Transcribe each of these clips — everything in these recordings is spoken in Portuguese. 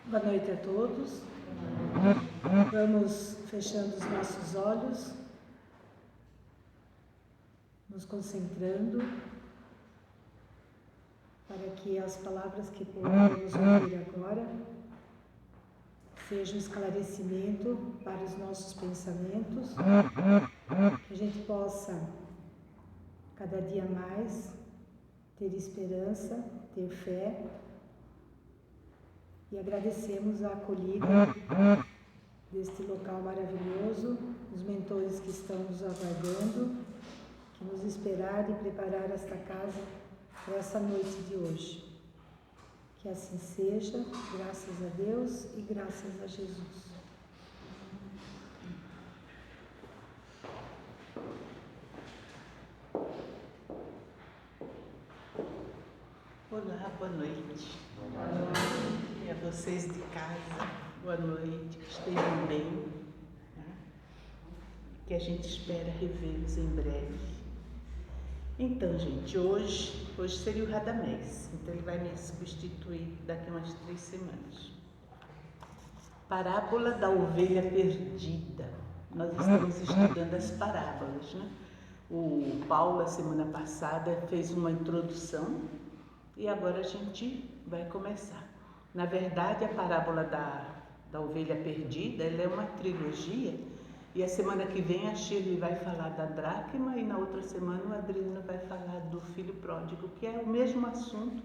Boa noite a todos. Vamos fechando os nossos olhos, nos concentrando para que as palavras que podemos ouvir agora sejam um esclarecimento para os nossos pensamentos, que a gente possa cada dia mais ter esperança, ter fé. E agradecemos a acolhida deste local maravilhoso, os mentores que estão nos aguardando, que nos esperaram e prepararam esta casa para essa noite de hoje. Que assim seja, graças a Deus e graças a Jesus. Olá, boa noite. Boa noite. E a vocês de casa, boa noite, que estejam bem, né? Que a gente espera revê-los em breve. Então, gente, hoje seria o Radamés, então ele vai me substituir daqui a umas 3 semanas. Parábola da ovelha perdida. Nós estamos estudando as parábolas, né? O Paulo, a semana passada, fez uma introdução e agora a gente vai começar. Na verdade, a parábola da ovelha perdida, ela é uma trilogia, e a semana que vem a Shirley vai falar da dracma e na outra semana o Adriano vai falar do filho pródigo, que é o mesmo assunto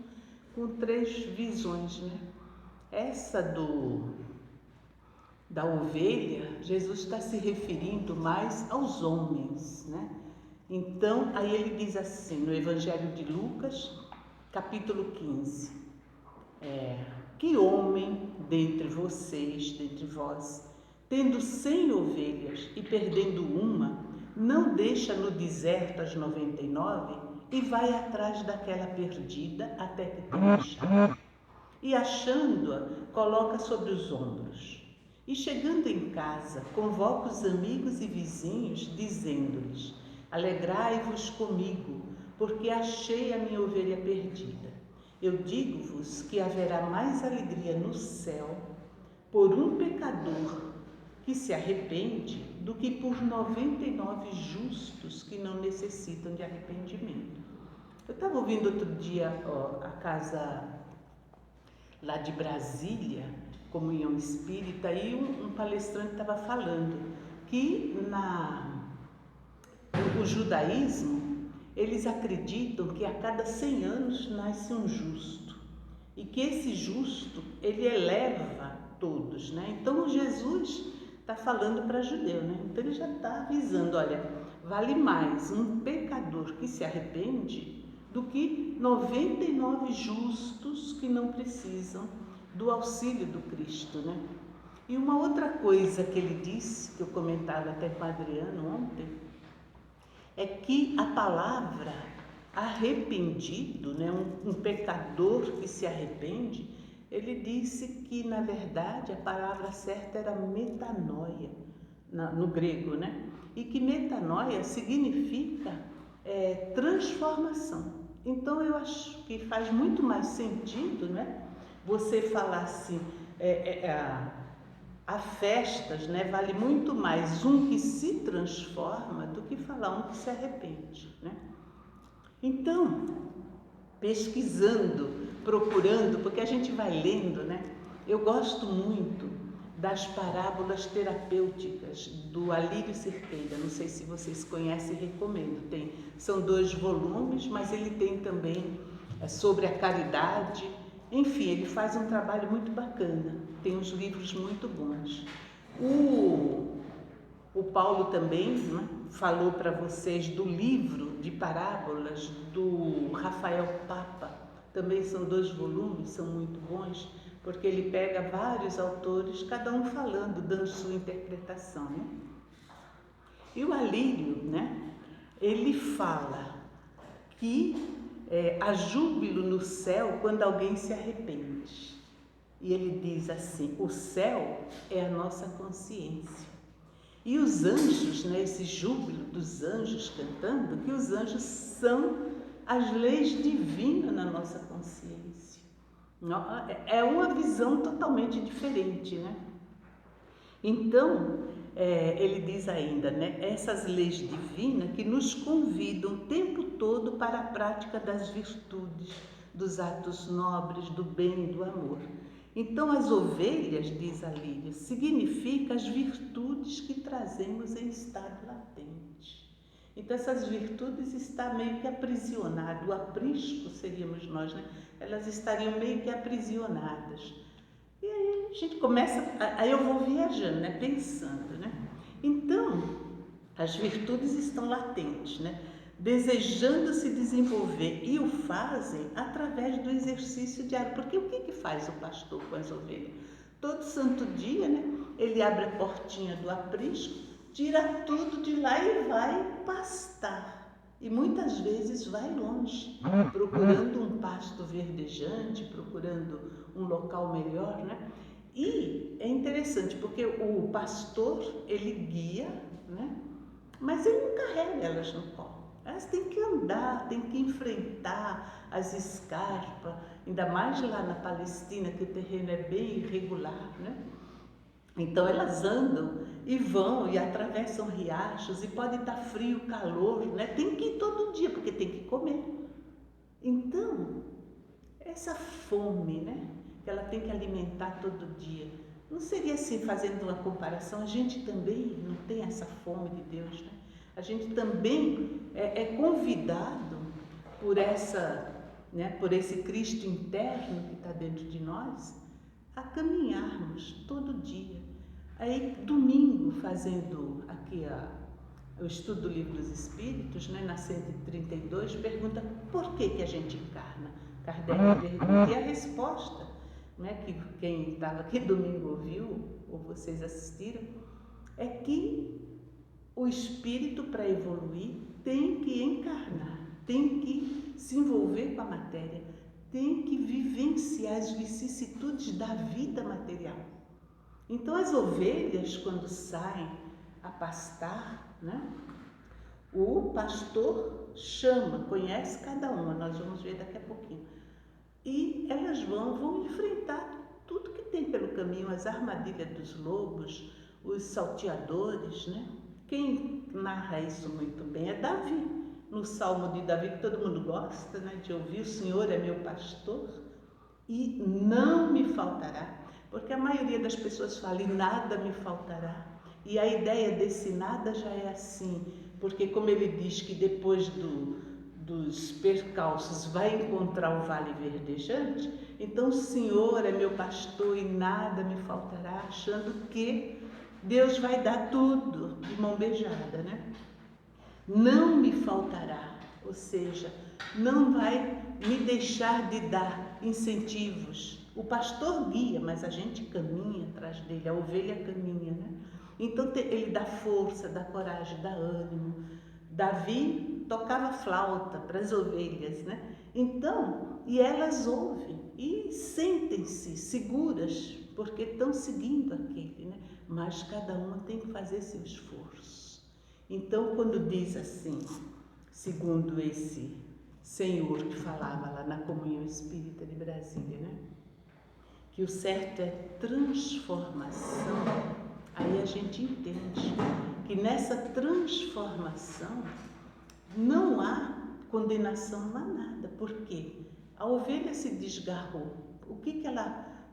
com 3 visões, né? Essa da ovelha, Jesus está se referindo mais aos homens, né? Então, aí ele diz assim, no Evangelho de Lucas, capítulo 15, que homem dentre vocês, dentre vós, tendo 100 ovelhas e perdendo uma, não deixa no deserto as 99 e vai atrás daquela perdida até que tenha achado. E achando-a, coloca sobre os ombros. E chegando em casa, convoca os amigos e vizinhos, dizendo-lhes: alegrai-vos comigo, porque achei a minha ovelha perdida. Eu digo-vos que haverá mais alegria no céu por um pecador que se arrepende do que por 99 justos que não necessitam de arrependimento. Eu estava ouvindo outro dia a casa lá de Brasília, Comunhão Espírita, e um palestrante estava falando que no judaísmo eles acreditam que a cada 100 anos nasce um justo e que esse justo ele eleva todos, né? Então Jesus está falando para judeu, né? Então ele já está avisando, olha, vale mais um pecador que se arrepende do que 99 justos que não precisam do auxílio do Cristo, né? E uma outra coisa que ele disse, que eu comentava até com o Adriano ontem, é que a palavra arrependido, né, um pecador que se arrepende, ele disse que na verdade a palavra certa era metanoia, no grego, né? E que metanoia significa transformação. Então eu acho que faz muito mais sentido, né, você falar assim, a festas, né, vale muito mais um que se transforma do que falar um que se arrepende, né? Então, pesquisando, procurando, porque a gente vai lendo, né? Eu gosto muito das parábolas terapêuticas do Alírio Cerqueira. Não sei se vocês conhecem e recomendo. São 2 volumes, mas ele tem também sobre a caridade. Enfim, ele faz um trabalho muito bacana. Tem uns livros muito bons. O Paulo também, né, falou para vocês do livro de parábolas do Rafael Papa. Também são 2 volumes, são muito bons, porque ele pega vários autores, cada um falando, dando sua interpretação, né? E o Alírio, né, ele fala que há júbilo no céu quando alguém se arrepende. E ele diz assim, o céu é a nossa consciência. E os anjos, né, esse júbilo dos anjos cantando, que os anjos são as leis divinas na nossa consciência. É uma visão totalmente diferente, né? Então, ele diz ainda, né? Essas leis divinas que nos convidam o tempo todo para a prática das virtudes, dos atos nobres, do bem, do amor. Então, as ovelhas, diz a Lídia, significa as virtudes que trazemos em estado latente. Então, essas virtudes estão meio que aprisionadas, o aprisco seríamos nós, né? Elas estariam meio que aprisionadas. E aí a gente começa, aí eu vou viajando, né? Pensando, né? Então, as virtudes estão latentes, né? Desejando se desenvolver e o fazem através do exercício diário. Porque o que faz o pastor com as ovelhas? Todo santo dia, né? Ele abre a portinha do aprisco, tira tudo de lá e vai pastar. E muitas vezes vai longe, procurando um pasto verdejante, procurando um local melhor, né? E é interessante porque o pastor, ele guia, né? Mas ele não carrega elas no colo. Elas têm que andar, têm que enfrentar as escarpas, ainda mais lá na Palestina, que o terreno é bem irregular, né? Então elas andam e vão e atravessam riachos e pode estar frio, calor, né? Tem que ir todo dia porque tem que comer. Então, essa fome, né? Que ela tem que alimentar todo dia. Não seria assim, fazendo uma comparação, a gente também não tem essa fome de Deus, né? A gente também é convidado por por esse Cristo interno que está dentro de nós, a caminharmos todo dia. Aí, domingo, fazendo aqui o estudo do Livro dos Espíritos, né, na 132, pergunta por que a gente encarna. Kardec pergunta, e a resposta, né, que quem estava aqui domingo ouviu, ou vocês assistiram, é que o espírito, para evoluir, tem que encarnar, tem que se envolver com a matéria, tem que vivenciar as vicissitudes da vida material. Então, as ovelhas, quando saem a pastar, né, o pastor chama, conhece cada uma, nós vamos ver daqui a pouquinho. E elas vão enfrentar tudo que tem pelo caminho, as armadilhas dos lobos, os salteadores, né? Quem narra isso muito bem é Davi, no Salmo de Davi, que todo mundo gosta, né, de ouvir, o Senhor é meu pastor e não me faltará, porque a maioria das pessoas fala, e nada me faltará. E a ideia desse nada já é assim, porque como ele diz que depois dos percalços vai encontrar o vale verdejante, então o Senhor é meu pastor e nada me faltará, achando que Deus vai dar tudo de mão beijada, né? Não me faltará, ou seja, não vai me deixar de dar incentivos. O pastor guia, mas a gente caminha atrás dele, a ovelha caminha, né? Então ele dá força, dá coragem, dá ânimo. Davi tocava flauta para as ovelhas, né? Então, e elas ouvem e sentem-se seguras, porque estão seguindo aquele, né? Mas cada uma tem que fazer seu esforço. Então, quando diz assim, segundo esse senhor que falava lá na Comunhão Espírita de Brasília, né? Que o certo é transformação, aí a gente entende que nessa transformação não há condenação, não há nada. Por quê? A ovelha se desgarrou.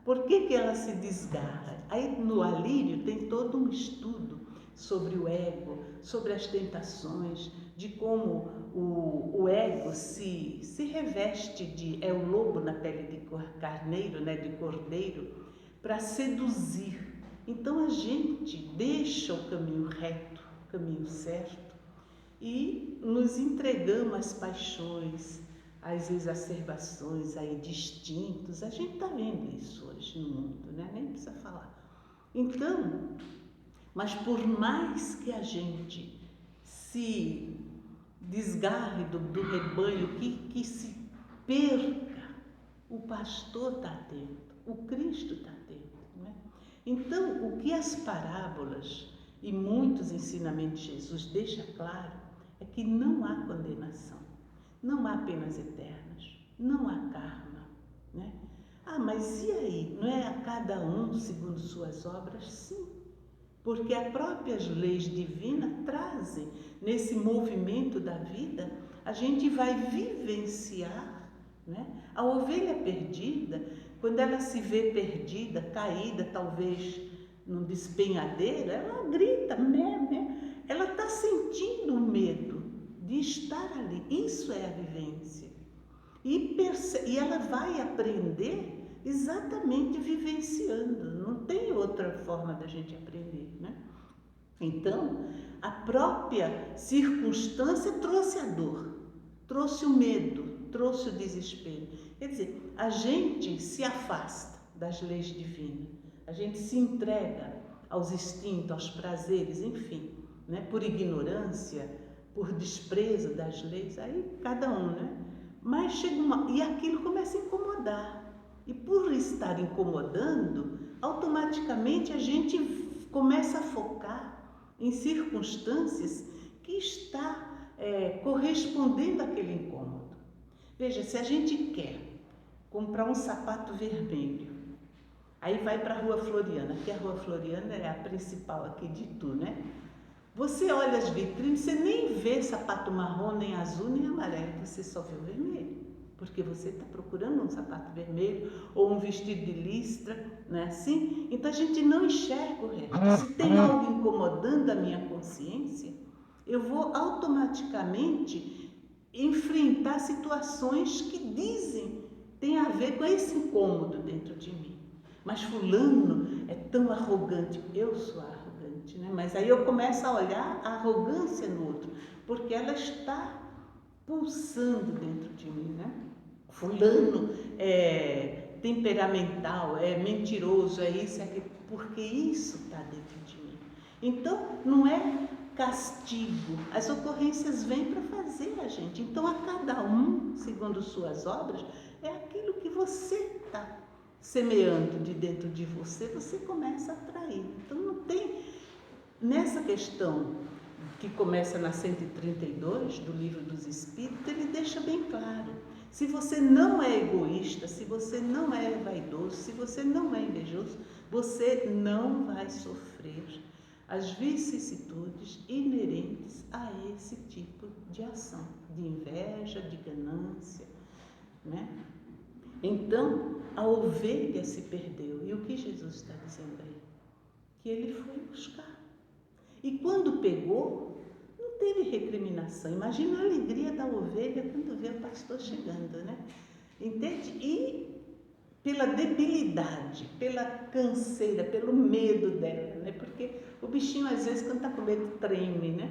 Por que ela se desgarra? Aí no Alírio tem todo um estudo sobre o ego, sobre as tentações, de como o ego se reveste é o lobo na pele de carneiro, né, de cordeiro, para seduzir. Então a gente deixa o caminho reto, o caminho certo, e nos entregamos às paixões, às exacerbações aí de instintos. A gente está vendo isso hoje no mundo, né? Nem precisa falar. Então, mas por mais que a gente se desgarre do rebanho, que se perca, o pastor está atento, o Cristo está atento, né? Então, o que as parábolas e muitos ensinamentos de Jesus deixam claro é que não há condenação, não há penas eternas, não há karma, né? Ah, mas e aí? Não é a cada um segundo suas obras? Sim, porque as próprias leis divinas trazem, nesse movimento da vida, a gente vai vivenciar, né? A ovelha perdida, quando ela se vê perdida, caída, talvez num despenhadeiro, ela grita, mé, mé. Ela está sentindo o medo de estar ali. Isso é a vivência. E ela vai aprender exatamente vivenciando. Não tem outra forma da gente aprender, né? Então, a própria circunstância trouxe a dor, trouxe o medo, trouxe o desespero. Quer dizer, a gente se afasta das leis divinas, a gente se entrega aos instintos, aos prazeres, enfim, né? Por ignorância, por desprezo das leis, aí cada um, né? Mas chega e aquilo começa a incomodar. E por estar incomodando, automaticamente a gente começa a focar em circunstâncias que está correspondendo àquele incômodo. Veja, se a gente quer comprar um sapato vermelho, aí vai para a Rua Floriana, que a Rua Floriana é a principal aqui de Itu, né? Você olha as vitrines, você nem vê sapato marrom, nem azul, nem amarelo, você só vê o vermelho, porque você está procurando um sapato vermelho ou um vestido de listra, não é assim? Então a gente não enxerga o resto. Se tem algo incomodando a minha consciência, eu vou automaticamente enfrentar situações que dizem, tem a ver com esse incômodo dentro de mim. Mas fulano é tão arrogante, eu sou arrogante, né? Mas aí eu começo a olhar a arrogância no outro, porque ela está pulsando dentro de mim, né? Fulano é temperamental, é mentiroso, é isso, é aquilo, porque isso está dentro de mim. Então, não é castigo, as ocorrências vêm para fazer a gente. Então, a cada um, segundo suas obras, é aquilo que você está semeando de dentro de você, você começa a atrair. Então, não tem, nessa questão que começa na 132 do Livro dos Espíritos, ele deixa bem claro. Se você não é egoísta, se você não é vaidoso, se você não é invejoso, você não vai sofrer as vicissitudes inerentes a esse tipo de ação, de inveja, de ganância, né? Então, a ovelha se perdeu. E o que Jesus está dizendo aí? Que ele foi buscar. E quando pegou, não teve recriminação. Imagina a alegria da ovelha quando vê o pastor chegando, né? Entende? E pela debilidade, pela canseira, pelo medo dela, né? Porque o bichinho, às vezes, quando está com medo, treme, né?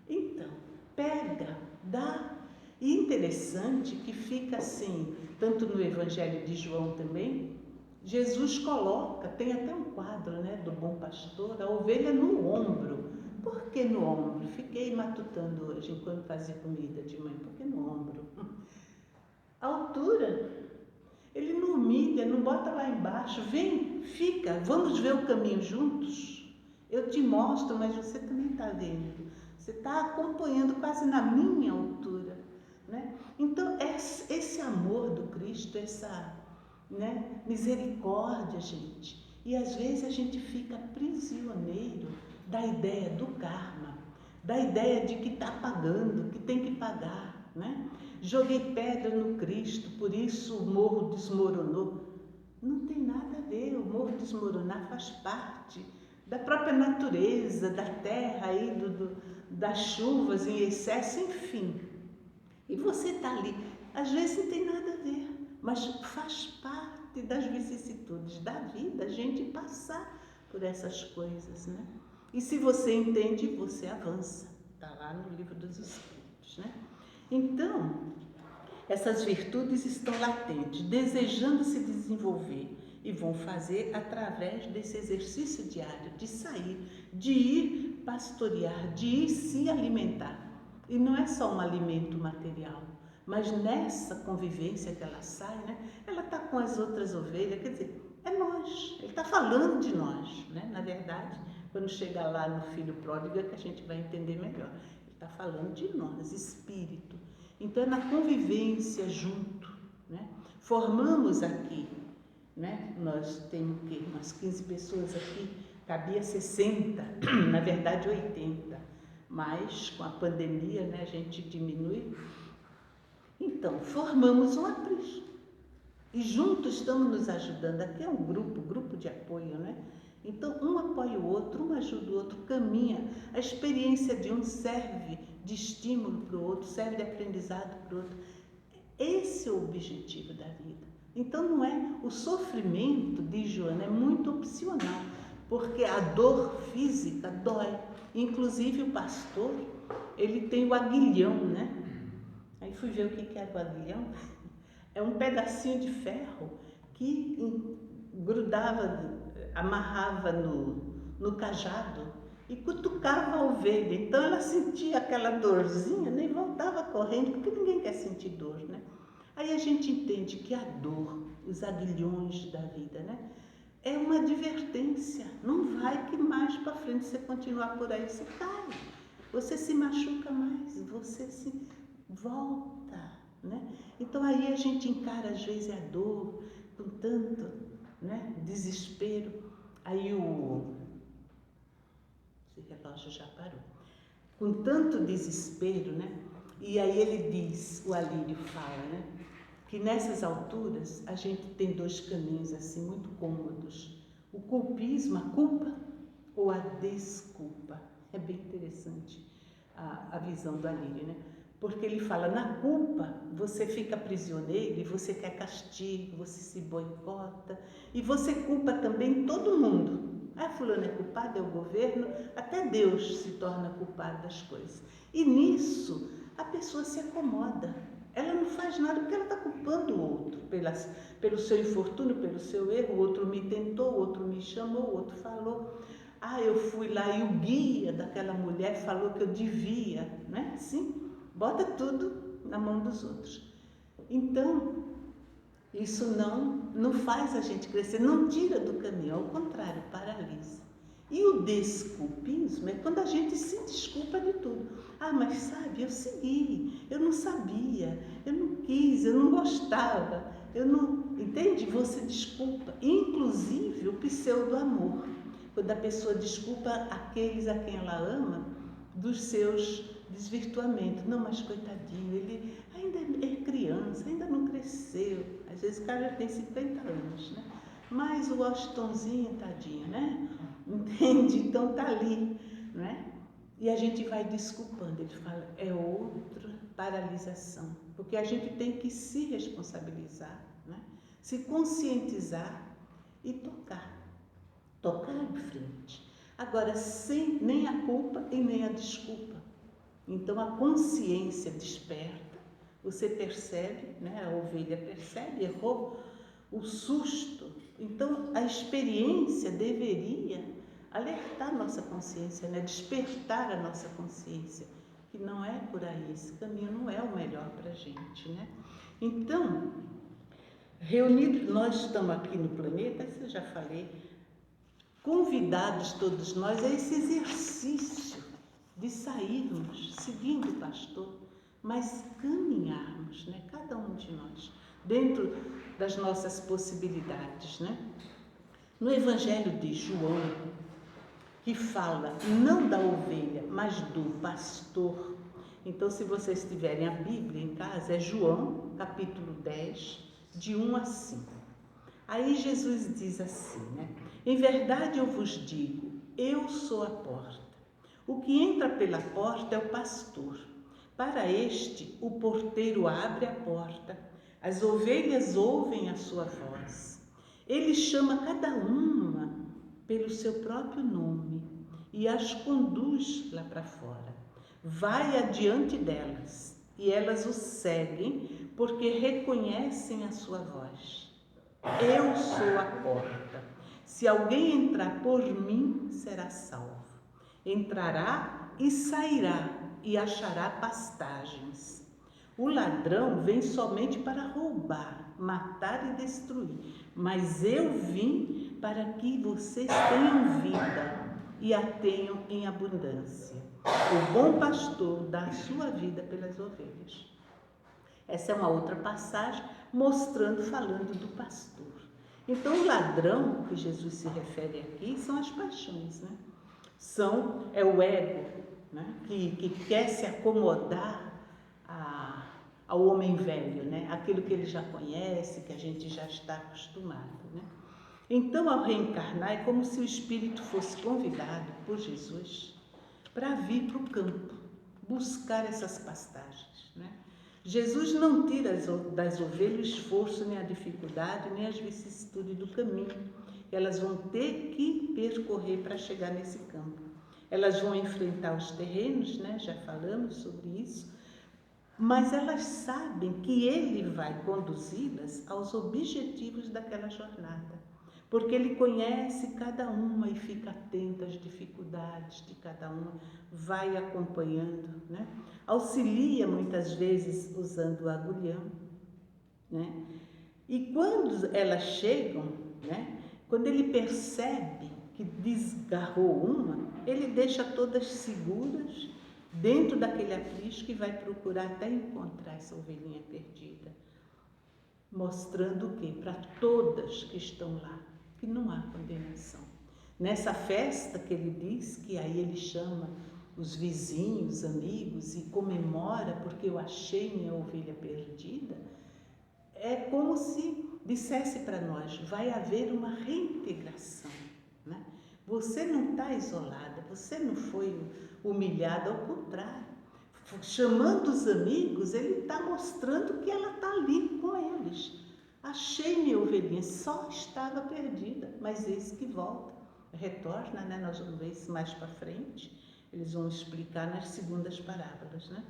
Então, pega, dá. E interessante que fica assim, tanto no Evangelho de João também, Jesus coloca, tem até um quadro, né, do bom pastor, a ovelha no ombro. Por que no ombro? Fiquei matutando hoje, enquanto fazia comida de manhã. Por que no ombro? A altura. Ele não humilha, não bota lá embaixo. Vem, fica, vamos ver o caminho juntos. Eu te mostro, mas você também está vendo. Você está acompanhando quase na minha altura, né? Então, esse amor do Cristo, essa, né, misericórdia, gente. E às vezes a gente fica prisioneiro da ideia do karma, da ideia de que está pagando, que tem que pagar, né? Joguei pedra no Cristo, por isso o morro desmoronou. Não tem nada a ver, o morro desmoronar faz parte da própria natureza, da terra, aí, das chuvas em excesso, enfim. E você está ali, às vezes não tem nada a ver, mas faz parte das vicissitudes da vida a gente passar por essas coisas, né? E se você entende, você avança. Está lá no Livro dos Espíritos, né? Então, essas virtudes estão latentes, desejando se desenvolver e vão fazer através desse exercício diário de sair, de ir pastorear, de ir se alimentar. E não é só um alimento material, mas nessa convivência que ela sai, né? Ela está com as outras ovelhas, quer dizer, é nós, ele está falando de nós, né? Na verdade, quando chegar lá no filho pródigo é que a gente vai entender melhor. Ele está falando de nós, espírito. Então é na convivência junto, né? Formamos aqui né? Nós temos umas 15 pessoas aqui, cabia 60, na verdade 80, mas com a pandemia, né, a gente diminui. Então, formamos um aprisco e juntos estamos nos ajudando. Aqui é um grupo de apoio, né? Então, um apoia o outro, um ajuda o outro, caminha. A experiência de um serve de estímulo para o outro, serve de aprendizado para o outro. Esse é o objetivo da vida. Então, não é o sofrimento de Joana, é muito opcional, porque a dor física dói. Inclusive, o pastor, ele tem o aguilhão, né? Aí fui ver o que é o aguilhão. É um pedacinho de ferro que grudava, amarrava no cajado e cutucava a ovelha. Então ela sentia aquela dorzinha, nem voltava correndo, porque ninguém quer sentir dor, né? Aí a gente entende que a dor, os aguilhões da vida, né, é uma advertência. Não vai que mais para frente você continuar por aí, você cai. Você se machuca mais, você se volta, né? Então aí a gente encara às vezes a dor com tanto, né, desespero. Aí esse relógio já parou. Com tanto desespero, né? E aí ele diz, o Alírio fala, né, que nessas alturas a gente tem dois caminhos assim muito cômodos. O culpismo, a culpa, ou a desculpa. É bem interessante a visão do Alírio, né? Porque ele fala, na culpa você fica prisioneiro e você quer castigo, você se boicota e você culpa também todo mundo. Ah, fulano é culpado, é o governo, até Deus se torna culpado das coisas. E nisso a pessoa se acomoda. Ela não faz nada porque ela está culpando o outro pelo seu infortúnio, pelo seu erro. O outro me tentou, o outro me chamou, o outro falou. Ah, eu fui lá e o guia daquela mulher falou que eu devia, né? Sim. Bota tudo na mão dos outros. Então, isso não faz a gente crescer, não tira do caminho, ao contrário, paralisa. E o desculpismo é quando a gente se desculpa de tudo. Ah, mas sabe, eu segui, eu não sabia, eu não quis, eu não gostava, eu não... Entende? Você desculpa. Inclusive o pseudo-amor. Quando a pessoa desculpa aqueles a quem ela ama dos seus desvirtuamentos. Não, mas coitadinho, ele ainda é criança, ainda não cresceu. Às vezes o cara já tem 50 anos, né? Mas o Washingtonzinho, tadinho, né? Entende? Então tá ali, né? E a gente vai desculpando. Ele fala, é outra paralisação. Porque a gente tem que se responsabilizar, né? Se conscientizar e tocar. Tocar em frente. Agora, sem nem a culpa e nem a desculpa. Então, a consciência desperta, você percebe, né? A ovelha percebe, errou, o susto. Então, a experiência deveria alertar a nossa consciência, né? Despertar a nossa consciência, que não é por aí, esse caminho não é o melhor para a gente, né? Então, reunidos, nós estamos aqui no planeta, isso eu já falei, convidados todos nós a esse exercício de sairmos, seguindo o pastor, mas caminharmos, né? Cada um de nós, dentro das nossas possibilidades, né? No Evangelho de João, que fala não da ovelha, mas do pastor. Então, se vocês tiverem a Bíblia em casa, é João, capítulo 10, de 1 a 5. Aí Jesus diz assim, né? Em verdade eu vos digo, eu sou a porta. O que entra pela porta é o pastor. Para este, o porteiro abre a porta. As ovelhas ouvem a sua voz. Ele chama cada uma pelo seu próprio nome e as conduz lá para fora. Vai adiante delas e elas o seguem porque reconhecem a sua voz. Eu sou a porta. Se alguém entrar por mim, será salvo. Entrará e sairá e achará pastagens. O ladrão vem somente para roubar, matar e destruir. Mas eu vim para que vocês tenham vida e a tenham em abundância. O bom pastor dá a sua vida pelas ovelhas. Essa é uma outra passagem mostrando, falando do pastor. Então, o ladrão que Jesus se refere aqui são as paixões, né? É o ego, né? que quer se acomodar ao homem velho, né? Aquilo que ele já conhece, que a gente já está acostumado, né? Então, ao reencarnar, é como se o espírito fosse convidado por Jesus para vir para o campo, buscar essas pastagens, né? Jesus não tira das ovelhas o esforço, nem a dificuldade, nem as vicissitudes do caminho. Elas vão ter que percorrer para chegar nesse campo. Elas vão enfrentar os terrenos, né? Já falamos sobre isso, mas elas sabem que Ele vai conduzi-las aos objetivos daquela jornada, porque Ele conhece cada uma e fica atento às dificuldades de cada uma, vai acompanhando, né? Auxilia muitas vezes usando o agulhão, né? E quando elas chegam, né? Quando Ele percebe que desgarrou uma, Ele deixa todas seguras dentro daquele aprisco e vai procurar até encontrar essa ovelhinha perdida, mostrando o quê? Para todas que estão lá, que não há condenação. Nessa festa que ele diz, que aí ele chama os vizinhos, amigos e comemora porque eu achei minha ovelha perdida, é como se dissesse para nós, vai haver uma reintegração, né? Você não está isolada, você não foi humilhada, ao contrário. Chamando os amigos, ele está mostrando que ela está ali com eles. Achei minha ovelhinha, só estava perdida, mas eis que volta, retorna, né? Nós vamos ver isso mais para frente, eles vão explicar nas segundas parábolas, né?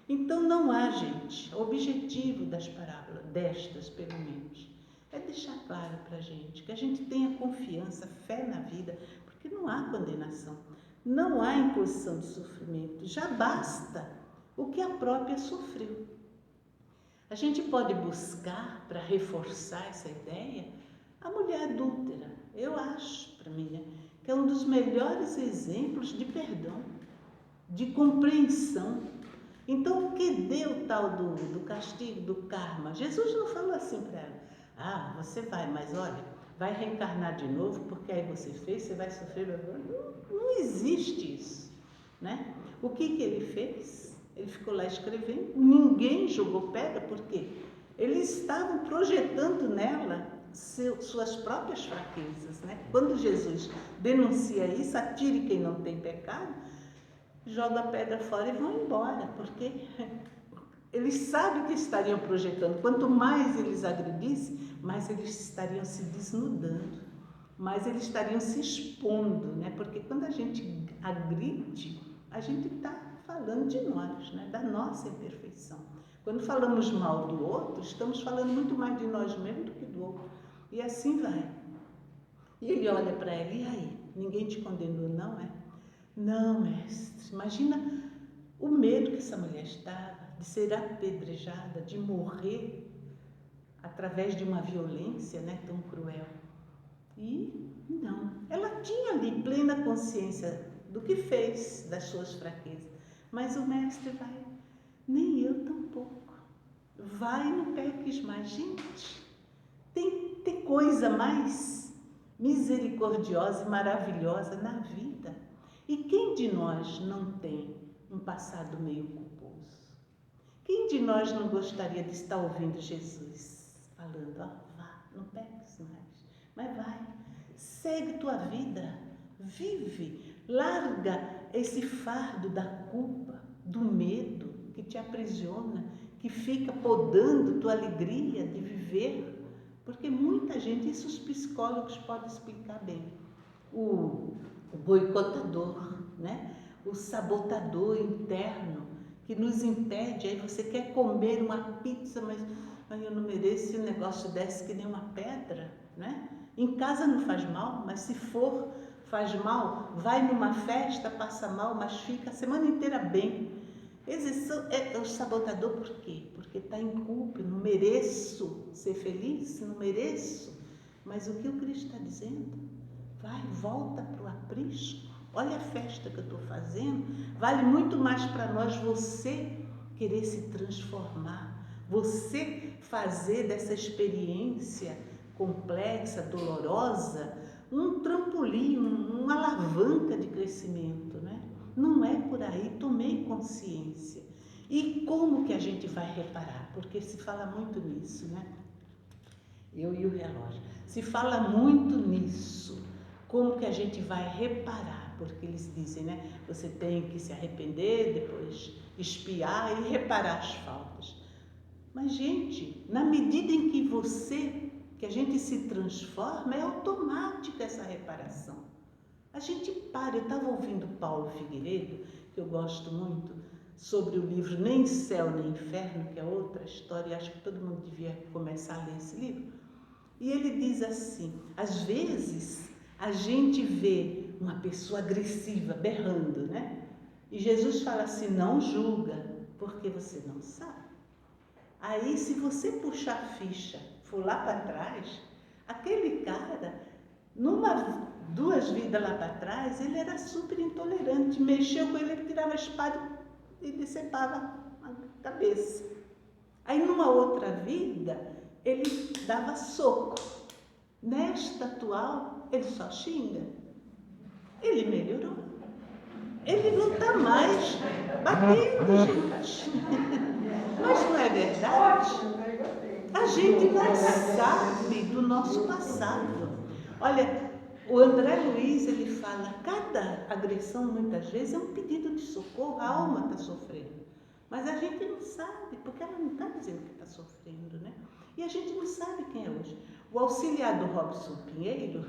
Então não há, gente, o objetivo das parábolas, destas pelo menos, é deixar claro para a gente que a gente tenha confiança, fé na vida, porque não há condenação, não há imposição de sofrimento, já basta o que a própria sofreu. A gente pode buscar, para reforçar essa ideia, a mulher adúltera. Eu acho, para mim, né, que é um dos melhores exemplos de perdão, de compreensão. Então, o que deu tal do castigo, do karma? Jesus não falou assim para ela, você vai, mas olha, vai reencarnar de novo, porque aí você fez, você vai sofrer. Não existe isso, né? O que ele fez? Ele ficou lá escrevendo, ninguém jogou pedra, porque eles estavam projetando nela suas próprias fraquezas, né? Quando Jesus denuncia isso, atire quem não tem pecado, joga a pedra fora e vão embora, porque eles sabem que estariam projetando. Quanto mais eles agredissem, mais eles estariam se desnudando, mais eles estariam se expondo, né? Porque quando a gente agride, a gente está falando de nós, né? Da nossa imperfeição. Quando falamos mal do outro, estamos falando muito mais de nós mesmos do que do outro. E assim vai. E ele olha para ela, e aí? Ninguém te condenou, não é? Não, mestre. Imagina o medo que essa mulher estava de ser apedrejada, de morrer através de uma violência, né, tão cruel. E não, ela tinha ali plena consciência do que fez, das suas fraquezas. Mas o mestre vai, nem eu tampouco. Vai e não peques mais. Gente, tem coisa mais misericordiosa e maravilhosa na vida. E quem de nós não tem um passado meio culposo? Quem de nós não gostaria de estar ouvindo Jesus falando, vá, não peques mais, mas vai, segue tua vida, vive, larga esse fardo da culpa, do medo que te aprisiona, que fica podando tua alegria de viver, porque muita gente, isso os psicólogos podem explicar bem, o boicotador, né? O sabotador interno que nos impede. Aí você quer comer uma pizza, mas eu não mereço um negócio desse que nem uma pedra, né? Em casa não faz mal, mas se for faz mal, vai numa festa, passa mal, mas fica a semana inteira bem. É o sabotador por quê? Porque está em culpa, não mereço ser feliz, não mereço. Mas o que o Cristo está dizendo? Vai, volta para o aprisco, olha a festa que eu estou fazendo, vale muito mais para nós você querer se transformar, você fazer dessa experiência complexa, dolorosa, um trampolim, uma alavanca de crescimento, né? Não é por aí, tomei consciência. E como que a gente vai reparar? Porque se fala muito nisso, né? Eu e o relógio. Se fala muito nisso. Como que a gente vai reparar? Porque eles dizem, né? Você tem que se arrepender, depois espiar e reparar as faltas. Mas, gente, na medida em que a gente se transforma, é automática essa reparação. A gente para. Eu estava ouvindo Paulo Figueiredo, que eu gosto muito, sobre o livro Nem Céu nem Inferno, que é outra história, e acho que todo mundo devia começar a ler esse livro. E ele diz assim, às vezes a gente vê uma pessoa agressiva, berrando, né? E Jesus fala assim, não julga, porque você não sabe. Aí, se você puxar a ficha, for lá para trás, aquele cara, duas vidas lá para trás, ele era super intolerante. Mexeu com ele, ele tirava a espada e decepava a cabeça. Aí, numa outra vida, ele dava soco. Nesta atual, ele só xinga. Ele melhorou. Ele não está mais batendo, gente. Mas não é verdade? A gente não sabe do nosso passado. Olha, o André Luiz, ele fala, cada agressão muitas vezes é um pedido de socorro, a alma está sofrendo. Mas a gente não sabe, porque ela não está dizendo que está sofrendo, né? E a gente não sabe quem é hoje. O auxiliar do Robson Pinheiro,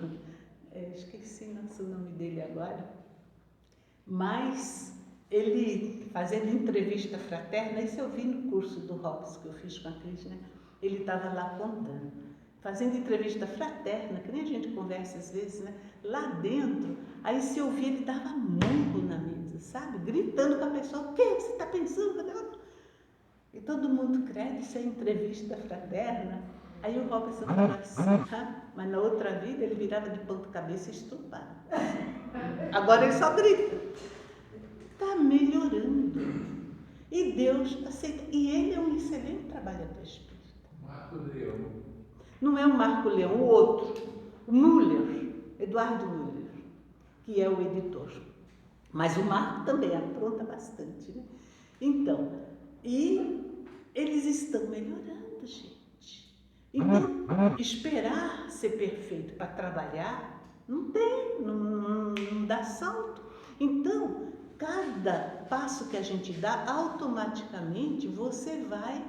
esqueci o nome dele agora, mas ele, fazendo entrevista fraterna, isso eu vi no curso do Robson que eu fiz com a Cris, né? Ele estava lá contando, fazendo entrevista fraterna, que nem a gente conversa às vezes, né? Lá dentro, aí se eu ouvia, ele dava murro na mesa, sabe? Gritando com a pessoa, o que você está pensando? E todo mundo crê, isso é entrevista fraterna. Aí o Robson falou assim, mas na outra vida ele virava de ponta cabeça e estrupava. Agora ele só grita. Está melhorando. E Deus aceita. E ele é um excelente trabalhador espírita. Marco Leão. Não é o Marco Leão, o outro. O Müller, Eduardo Müller, que é o editor. Mas o Marco também apronta bastante, né? Então, e eles estão melhorando, gente. Então, esperar ser perfeito para trabalhar, não dá salto. Então, cada passo que a gente dá, automaticamente você vai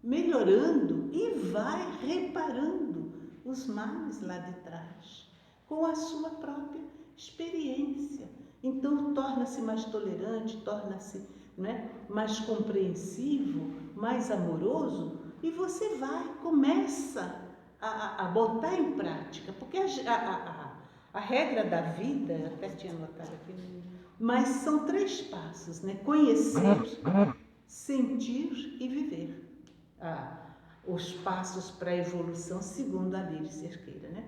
melhorando e vai reparando os males lá de trás, com a sua própria experiência. Então, torna-se mais tolerante, torna-se, né, mais compreensivo, mais amoroso, e você começa a botar em prática, porque a regra da vida, eu até tinha anotado aqui, mas são 3 passos, né? Conhecer, sentir e viver. Os passos para a evolução segundo a Lírio Cerqueira, né?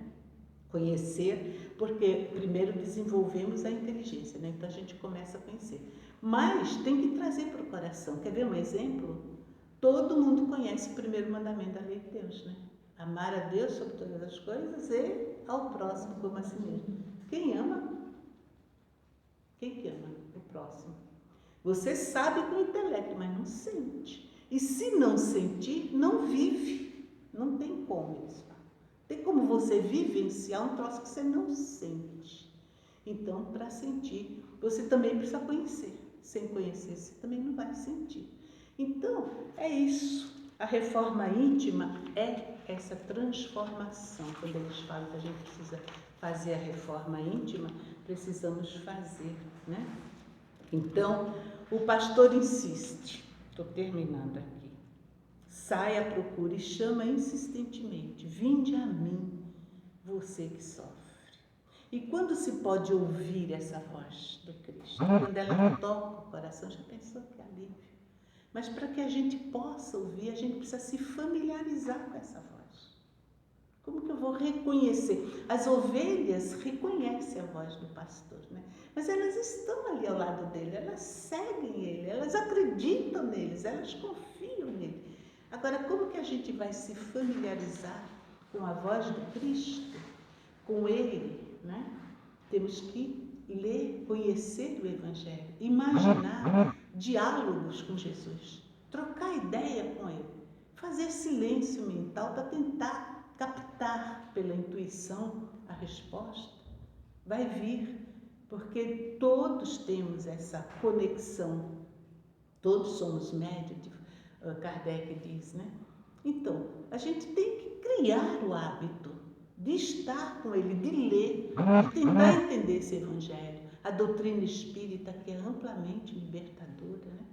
Conhecer, porque primeiro desenvolvemos a inteligência, né? Então a gente começa a conhecer. Mas tem que trazer para o coração. Quer ver um exemplo? Todo mundo conhece o primeiro mandamento da lei de Deus, né? Amar a Deus sobre todas as coisas e ao próximo como a si mesmo. Quem ama? Quem que ama o próximo? Você sabe com o intelecto, mas não sente. E se não sentir, não vive. Não tem como isso. Tem como você vivenciar um troço que você não sente. Então, para sentir, você também precisa conhecer. Sem conhecer, você também não vai sentir. Então, é isso. A reforma íntima é essa transformação. Quando eles falam que a gente precisa fazer a reforma íntima, precisamos fazer, né? Então, o pastor insiste. Estou terminando aqui. Sai à procura e chama insistentemente. Vinde a mim, você que sofre. E quando se pode ouvir essa voz do Cristo? Quando ela toca o coração, já pensou que alívio? Mas para que a gente possa ouvir, a gente precisa se familiarizar com essa voz. Como que eu vou reconhecer? As ovelhas reconhecem a voz do pastor, né? Mas elas estão ali ao lado dele, elas seguem ele, elas acreditam neles, elas confiam nele. Agora, como que a gente vai se familiarizar com a voz do Cristo, com Ele, né? Temos que ler, conhecer o Evangelho, imaginar diálogos com Jesus, trocar ideia com Ele, fazer silêncio mental para tentar captar pela intuição a resposta. Vai vir, porque todos temos essa conexão, todos somos médios, Kardec diz, né? Então, a gente tem que criar o hábito de estar com ele, de ler, de tentar entender esse Evangelho, a doutrina espírita que é amplamente libertadora, né?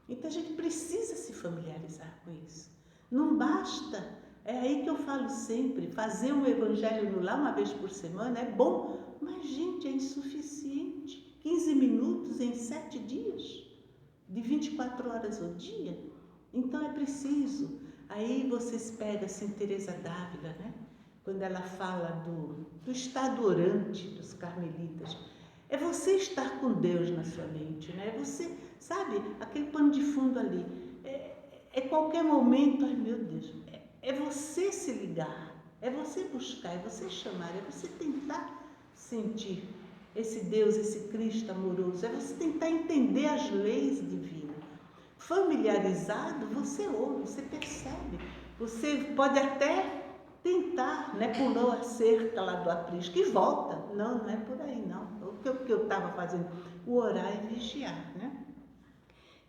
Então a gente precisa se familiarizar com isso. Não basta, é aí que eu falo sempre, fazer um Evangelho no lar uma vez por semana é bom, mas gente, é insuficiente. 15 minutos em 7 dias, de 24 horas ao dia. Então é preciso. Aí vocês pegam assim Teresa d'Ávila, né? Quando ela fala do estado orante dos carmelitas, é você estar com Deus na sua mente, né? É você, sabe, aquele pano de fundo ali, é qualquer momento, ai meu Deus, é você se ligar, é você buscar, é você chamar, é você tentar sentir esse Deus, esse Cristo amoroso, é você tentar entender as leis divinas. Familiarizado, você ouve, você percebe, você pode até tentar, né, pulou a cerca lá do aprisco e volta. Não, não é por aí não. O que eu estava fazendo? O orar e vigiar, né?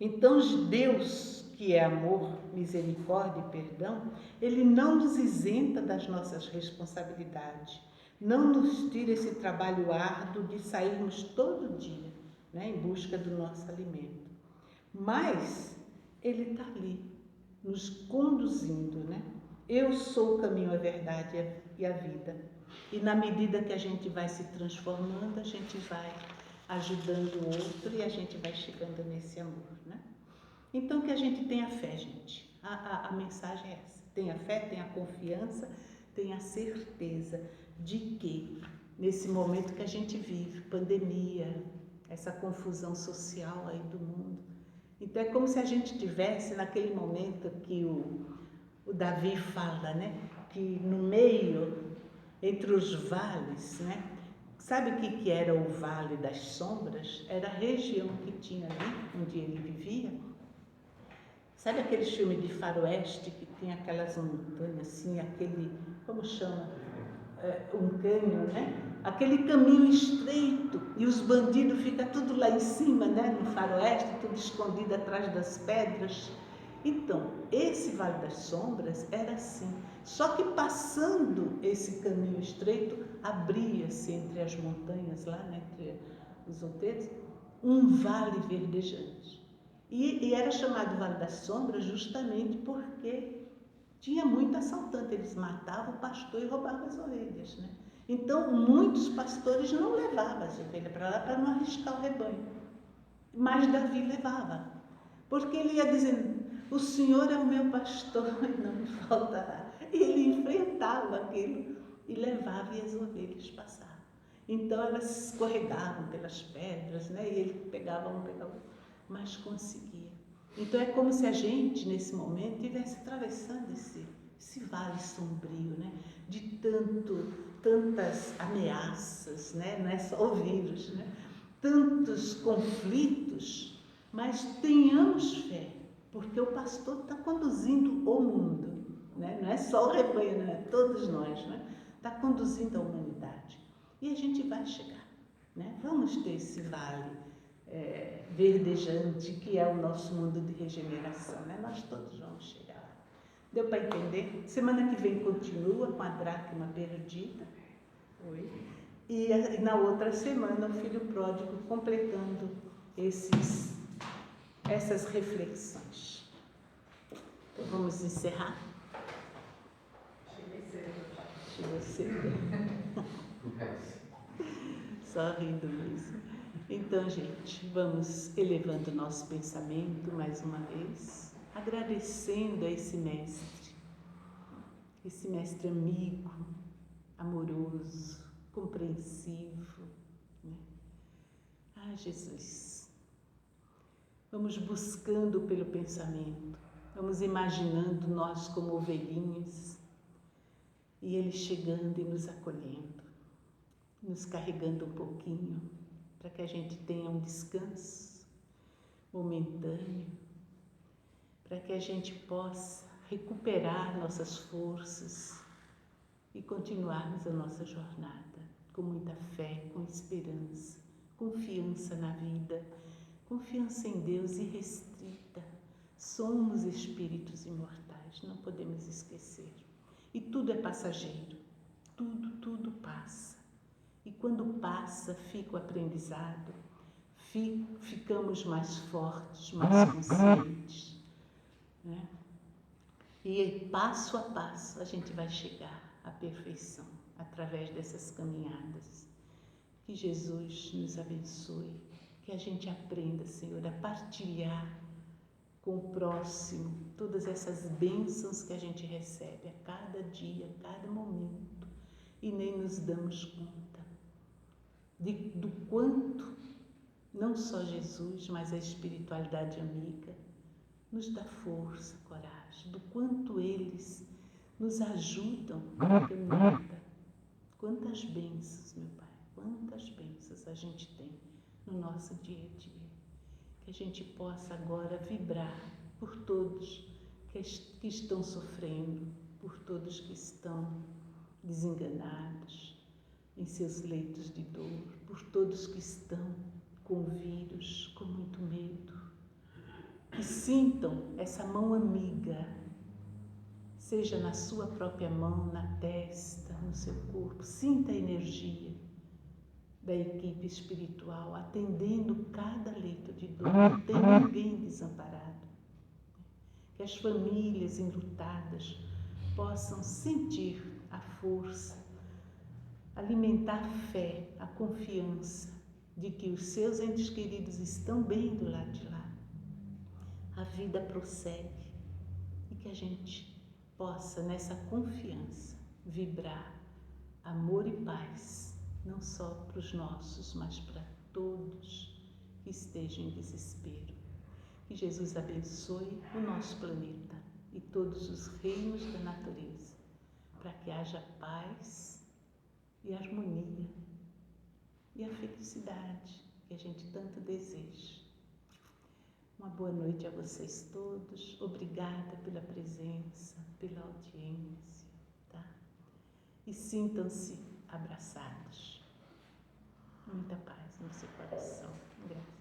Então Deus, que é amor, misericórdia e perdão, Ele não nos isenta das nossas responsabilidades, não nos tira esse trabalho árduo de sairmos todo dia, né, em busca do nosso alimento. Mas Ele está ali, nos conduzindo, né? Eu sou o caminho, a verdade e a vida. E na medida que a gente vai se transformando, a gente vai ajudando o outro e a gente vai chegando nesse amor, né? Então que a gente tenha fé, gente. A mensagem é essa. Tenha fé, tenha confiança, tenha certeza de que nesse momento que a gente vive, pandemia, essa confusão social aí do mundo, então é como se a gente tivesse naquele momento que o Davi fala, né? Que no meio, entre os vales, né? Sabe o que era o Vale das Sombras? Era a região que tinha ali, onde ele vivia. Sabe aqueles filmes de faroeste que tem aquelas montanhas assim, aquele, como chama? Um cânion, né? Aquele caminho estreito e os bandidos ficam tudo lá em cima, né? No faroeste, tudo escondido atrás das pedras. Então, esse Vale das Sombras era assim. Só que passando esse caminho estreito, abria-se entre as montanhas lá, né? Entre os outeiros, um vale verdejante. E era chamado Vale das Sombras justamente porque tinha muito assaltante, eles matavam o pastor e roubavam as ovelhas, né? Então, muitos pastores não levavam as ovelhas para lá para não arriscar o rebanho. Mas Davi levava, porque ele ia dizendo, o Senhor é o meu pastor e não me faltará. E ele enfrentava aquilo e levava e as ovelhas passavam. Então, elas escorregavam pelas pedras, né? E ele pegava um, mas conseguia. Então é como se a gente, nesse momento, estivesse atravessando esse vale sombrio, né? De tantas ameaças, né? Não é só o vírus, né? Tantos conflitos, mas tenhamos fé, porque o pastor está conduzindo o mundo, né? Não é só o rebanho, né? Todos nós, né? Está conduzindo a humanidade. E a gente vai chegar, né? Vamos ter esse vale verdejante, que é o nosso mundo de regeneração, né? Nós todos vamos chegar lá. Deu para entender? Semana que vem continua com a dracma perdida. Oi. E na outra semana o filho pródigo completando essas reflexões. Então vamos encerrar? Chegou cedo. Só rindo mesmo. Então, gente, vamos elevando o nosso pensamento mais uma vez, agradecendo a esse mestre amigo, amoroso, compreensivo, né? Ah, Jesus, vamos buscando pelo pensamento, vamos imaginando nós como ovelhinhas E Ele chegando e nos acolhendo, nos carregando um pouquinho, para que a gente tenha um descanso momentâneo, para que a gente possa recuperar nossas forças e continuarmos a nossa jornada com muita fé, com esperança, confiança na vida, confiança em Deus irrestrita. Somos espíritos imortais, não podemos esquecer. E tudo é passageiro, tudo passa. E quando passa, fica o aprendizado, ficamos mais fortes, mais conscientes, né? E passo a passo a gente vai chegar à perfeição através dessas caminhadas. Que Jesus nos abençoe, que a gente aprenda, Senhor, a partilhar com o próximo todas essas bênçãos que a gente recebe a cada dia, a cada momento, e nem nos damos conta do quanto não só Jesus, mas a espiritualidade amiga nos dá força, coragem, do quanto eles nos ajudam na caminhada. Quantas bênçãos, meu Pai, quantas bênçãos a gente tem no nosso dia a dia. Que a gente possa agora vibrar por todos que estão sofrendo, por todos que estão desenganados em seus leitos de dor, por todos que estão com vírus, com muito medo. Que sintam essa mão amiga, seja na sua própria mão, na testa, no seu corpo. Sinta a energia da equipe espiritual atendendo cada leito de dor. Não tem ninguém desamparado. Que as famílias enlutadas possam sentir a força, alimentar a fé, a confiança de que os seus entes queridos estão bem do lado de lá. A vida prossegue e que a gente possa, nessa confiança, vibrar amor e paz, não só para os nossos, mas para todos que estejam em desespero. Que Jesus abençoe o nosso planeta e todos os reinos da natureza, para que haja paz e harmonia e a felicidade que a gente tanto deseja. Uma boa noite a vocês todos. Obrigada pela presença, pela audiência, tá? E sintam-se abraçados. Muita paz no seu coração. Graças.